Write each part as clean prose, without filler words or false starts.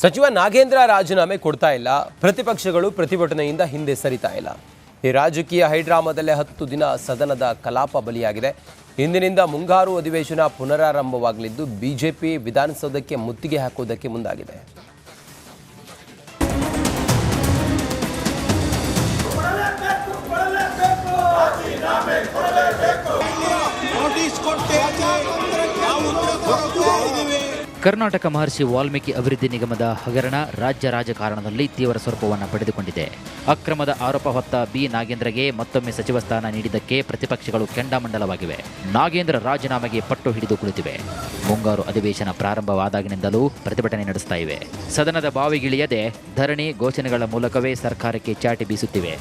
ಸಚಿವ ನಾಗೇಂದ್ರ ರಾಜೀನಾಮೆ ಕೊಡ್ತಾ ಇಲ್ಲ. ಪ್ರತಿಪಕ್ಷಗಳು ಪ್ರತಿಭಟನೆಯಿಂದ ಹಿಂದೆ ಸರಿತಾ ಇಲ್ಲ. ಈ ರಾಜಕೀಯ ಹೈಡ್ರಾಮಾದಲ್ಲೇ 10 ದಿನ ಸದನದ ಕಲಾಪ ಬಲಿಯಾಗಿದೆ. ಇಂದಿನಿಂದ ಮುಂಗಾರು ಅಧಿವೇಶನ ಪುನರಾರಂಭವಾಗಲಿದ್ದು ಬಿಜೆಪಿ ವಿಧಾನಸೌಧಕ್ಕೆ ಮುತ್ತಿಗೆ ಹಾಕುವುದಕ್ಕೆ ಮುಂದಾಗಿದೆ. ಕರ್ನಾಟಕ ಮಹರ್ಷಿ ವಾಲ್ಮೀಕಿ ಅಭಿವೃದ್ಧಿ ನಿಗಮದ ಹಗರಣ ರಾಜ್ಯ ರಾಜಕಾರಣದಲ್ಲಿ ತೀವ್ರ ಸ್ವರೂಪವನ್ನು ಪಡೆದುಕೊಂಡಿದೆ. ಅಕ್ರಮದ ಆರೋಪ ಹೊತ್ತ ಬಿ ನಾಗೇಂದ್ರಗೆ ಮತ್ತೊಮ್ಮೆ ಸಚಿವ ಸ್ಥಾನ ನೀಡಿದ್ದಕ್ಕೆ ಪ್ರತಿಪಕ್ಷಗಳು ಕೆಂಡಾಮಂಡಲವಾಗಿವೆ. ನಾಗೇಂದ್ರ ರಾಜೀನಾಮೆಗೆ ಪಟ್ಟು ಹಿಡಿದು ಕುಳಿತಿವೆ. ಮುಂಗಾರು ಅಧಿವೇಶನ ಪ್ರಾರಂಭವಾದಾಗಿನಿಂದಲೂ ಪ್ರತಿಭಟನೆ ನಡೆಸ್ತಾ ಇವೆ. ಸದನದ ಬಾವಿಗಿಳಿಯದೆ ಧರಣಿ ಘೋಷಣೆಗಳ ಮೂಲಕವೇ ಸರ್ಕಾರಕ್ಕೆ ಚಾಟಿ ಬೀಸುತ್ತಿವೆ.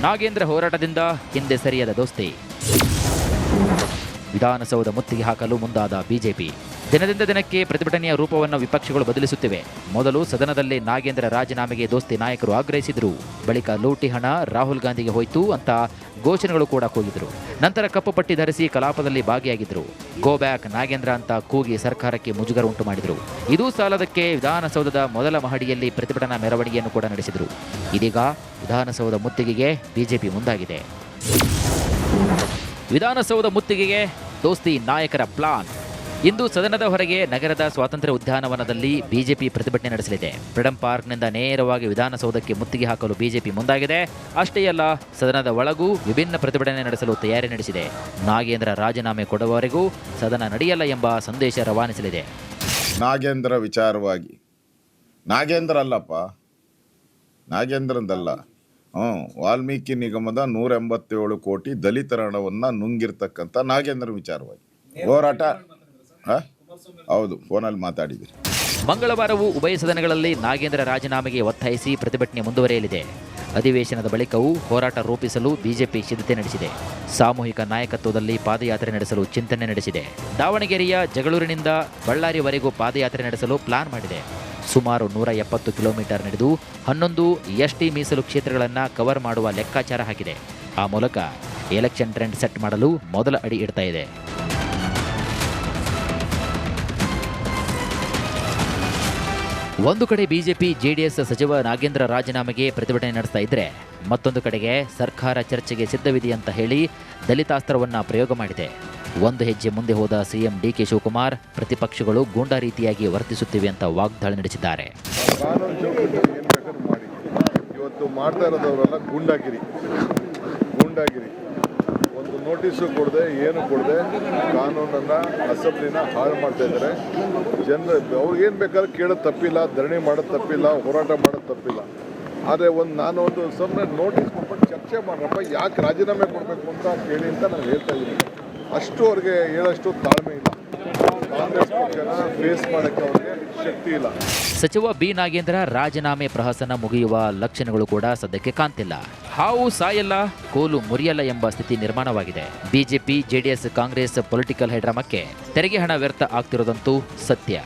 ನಾಗೇಂದ್ರ ಹೋರಾಟದಿಂದ ಹಿಂದೆ ಸರಿಯದ ದೋಸ್ತಿ. ವಿಧಾನಸೌಧ ಮುತ್ತಿಗೆ ಹಾಕಲು ಮುಂದಾದ ಬಿಜೆಪಿ. ದಿನದಿಂದ ದಿನಕ್ಕೆ ಪ್ರತಿಭಟನೆಯ ರೂಪವನ್ನು ವಿಪಕ್ಷಗಳು ಬದಲಿಸುತ್ತಿವೆ. ಮೊದಲು ಸದನದಲ್ಲಿ ನಾಗೇಂದ್ರ ರಾಜೀನಾಮೆಗೆ ದೋಸ್ತಿ ನಾಯಕರು ಆಗ್ರಹಿಸಿದ್ರು. ಬಳಿಕ ಲೂಟಿ ಹಣ ರಾಹುಲ್ ಗಾಂಧಿಗೆ ಹೋಯಿತು ಅಂತ ಘೋಷಣೆಗಳು ಕೂಡ ಕೂಗಿದ್ರು. ನಂತರ ಕಪ್ಪು ಪಟ್ಟಿ ಧರಿಸಿ ಕಲಾಪದಲ್ಲಿ ಭಾಗಿಯಾಗಿದ್ರು. ಗೋ ಬ್ಯಾಕ್ ನಾಗೇಂದ್ರ ಅಂತ ಕೂಗಿ ಸರ್ಕಾರಕ್ಕೆ ಮುಜುಗರ ಉಂಟು ಮಾಡಿದ್ರು. ಇದೂ ಸಾಲದಕ್ಕೆ ವಿಧಾನಸೌಧದ ಮೊದಲ ಮಹಡಿಯಲ್ಲಿ ಪ್ರತಿಭಟನಾ ಮೆರವಣಿಗೆಯನ್ನು ಕೂಡ ನಡೆಸಿದ್ರು. ಇದೀಗ ವಿಧಾನಸೌಧ ಮುತ್ತಿಗೆಗೆ ಬಿಜೆಪಿ ಮುಂದಾಗಿದೆ. ವಿಧಾನಸೌಧ ಮುತ್ತಿಗೆಗೆ ದೋಸ್ತಿ ನಾಯಕರ ಪ್ಲಾನ್. ಇಂದು ಸದನದ ಹೊರಗೆ ನಗರದ ಸ್ವಾತಂತ್ರ್ಯ ಉದ್ಯಾನವನದಲ್ಲಿ ಬಿಜೆಪಿ ಪ್ರತಿಭಟನೆ ನಡೆಸಲಿದೆ. ಫ್ರೀಡಂ ಪಾರ್ಕ್ನಿಂದ ನೇರವಾಗಿ ವಿಧಾನಸೌಧಕ್ಕೆ ಮುತ್ತಿಗೆ ಹಾಕಲು ಬಿಜೆಪಿ ಮುಂದಾಗಿದೆ. ಅಷ್ಟೇ ಅಲ್ಲ, ಸದನದ ಒಳಗೂ ವಿಭಿನ್ನ ಪ್ರತಿಭಟನೆ ನಡೆಸಲು ತಯಾರಿ ನಡೆಸಿದೆ. ನಾಗೇಂದ್ರ ರಾಜೀನಾಮೆ ಕೊಡುವವರೆಗೂ ಸದನ ನಡೆಯಲ್ಲ ಎಂಬ ಸಂದೇಶ ರವಾನಿಸಲಿದೆ. ನಾಗೇಂದ್ರ ವಿಚಾರವಾಗಿ ನಾಗೇಂದ್ರ ಅಲ್ಲಪ್ಪ, ನಾಗೇಂದ್ರಂದಲ್ಲ, ವಾಲ್ಮೀಕಿ ನಿಗಮದ 187 ಕೋಟಿ ದಲಿತರ ಹಣವನ್ನು ನುಂಗಿರ್ತಕ್ಕಂಥ ನಾಗೇಂದ್ರ ವಿಚಾರವಾಗಿ ಹೋರಾಟ. ಹೌದು, ಫೋನಲ್ಲಿ ಮಾತಾಡಿದೆ. ಮಂಗಳವಾರವೂ ಉಭಯ ಸದನಗಳಲ್ಲಿ ನಾಗೇಂದ್ರ ರಾಜೀನಾಮೆಗೆ ಒತ್ತಾಯಿಸಿ ಪ್ರತಿಭಟನೆ ಮುಂದುವರಿಯಲಿದೆ. ಅಧಿವೇಶನದ ಬಳಿಕವೂ ಹೋರಾಟ ರೂಪಿಸಲು ಬಿಜೆಪಿ ಸಿದ್ಧತೆ ನಡೆಸಿದೆ. ಸಾಮೂಹಿಕ ನಾಯಕತ್ವದಲ್ಲಿ ಪಾದಯಾತ್ರೆ ನಡೆಸಲು ಚಿಂತನೆ ನಡೆಸಿದೆ. ದಾವಣಗೆರೆಯ ಜಗಳೂರಿನಿಂದ ಬಳ್ಳಾರಿವರೆಗೂ ಪಾದಯಾತ್ರೆ ನಡೆಸಲು ಪ್ಲಾನ್ ಮಾಡಿದೆ. ಸುಮಾರು 170 ಕಿಲೋಮೀಟರ್ ನಡೆದು 11 ಎಸ್ಟಿ ಮೀಸಲು ಕ್ಷೇತ್ರಗಳನ್ನು ಕವರ್ ಮಾಡುವ ಲೆಕ್ಕಾಚಾರ ಹಾಕಿದೆ. ಆ ಮೂಲಕ ಎಲೆಕ್ಷನ್ ಟ್ರೆಂಡ್ ಸೆಟ್ ಮಾಡಲು ಮೊದಲ ಅಡಿ ಇಡ್ತಾ ಇದೆ. ಒಂದು ಕಡೆ ಬಿಜೆಪಿ ಜೆಡಿಎಸ್ ಸಚಿವ ನಾಗೇಂದ್ರ ರಾಜೀನಾಮೆಗೆ ಪ್ರತಿಭಟನೆ ನಡೆಸ್ತಾ ಇದ್ರೆ, ಮತ್ತೊಂದು ಕಡೆಗೆ ಸರ್ಕಾರ ಚರ್ಚೆಗೆ ಸಿದ್ಧವಿದೆ ಅಂತ ಹೇಳಿ ದಲಿತಾಸ್ತ್ರವನ್ನ ಪ್ರಯೋಗ ಮಾಡಿದೆ. ಒಂದು ಹೆಜ್ಜೆ ಮುಂದೆ ಹೋದ ಸಿಎಂ ಡಿಕೆ ಶಿವಕುಮಾರ್ ಪ್ರತಿಪಕ್ಷಗಳು ಗೂಂಡಾ ರೀತಿಯಾಗಿ ವರ್ತಿಸುತ್ತಿವೆ ಅಂತ ವಾಗ್ದಾಳಿ ನಡೆಸಿದ್ದಾರೆ. ಇವತ್ತು ಮಾಡ್ತಾ ಇರೋದವರೆಲ್ಲ ಗೂಂಡಾಗಿರಿ, ಒಂದು ನೋಟಿಸು ಕೊಡದೆ ಏನು ಕೊಡದೆ ಕಾನೂನನ್ನು ಅಸೆಂಬ್ಲಿನ ಹಾಳು ಮಾಡ್ತಾ ಇದ್ದಾರೆ. ಜನರು ಅವ್ರಿಗೇನು ಬೇಕಾದ್ರೂ ಕೇಳೋದು ತಪ್ಪಿಲ್ಲ, ಧರಣಿ ಮಾಡೋದು ತಪ್ಪಿಲ್ಲ, ಹೋರಾಟ ಮಾಡೋದು ತಪ್ಪಿಲ್ಲ. ಆದರೆ ನಾನೊಂದು ಸುಮ್ಮನೆ ನೋಟಿಸ್ ಕೊಟ್ಬಿಟ್ಟು ಚರ್ಚೆ ಮಾಡ್ರಪ್ಪ, ಯಾಕೆ ರಾಜೀನಾಮೆ ಕೊಡಬೇಕು ಅಂತ ಕೇಳಿ ಅಂತ ನಾನು ಹೇಳ್ತಾ ಇದ್ದೀನಿ. ಅಷ್ಟು ಅವ್ರಿಗೆ ಹೇಳೋಷ್ಟು ತಾಳ್ಮೆ ಇಲ್ಲ. ಕಾಂಗ್ರೆಸ್ ಪಕ್ಷನ ಫೇಸ್ ಮಾಡೋಕ್ಕೆ ಅವ್ರಿಗೆ ಶಕ್ತಿ ಇಲ್ಲ. ಸಚಿವ ಬಿ ನಾಗೇಂದ್ರ ರಾಜೀನಾಮೆ ಪ್ರಹಸನ ಮುಗಿಯುವ ಲಕ್ಷಣಗಳು ಕೂಡ ಸದ್ಯಕ್ಕೆ ಕಾಣ್ತಿಲ್ಲ. ಹಾವು ಸಾಯಲ್ಲ, ಕೋಲು ಮುರಿಯಲ್ಲ ಎಂಬ ಸ್ಥಿತಿ ನಿರ್ಮಾಣವಾಗಿದೆ. ಬಿಜೆಪಿ ಜೆಡಿಎಸ್ ಕಾಂಗ್ರೆಸ್ ಪೊಲಿಟಿಕಲ್ ಹೈಡ್ರಾಮಕ್ಕೆ ತೆರಿಗೆ ಹಣ ವ್ಯರ್ಥ ಆಗ್ತಿರೋದಂತೂ ಸತ್ಯ.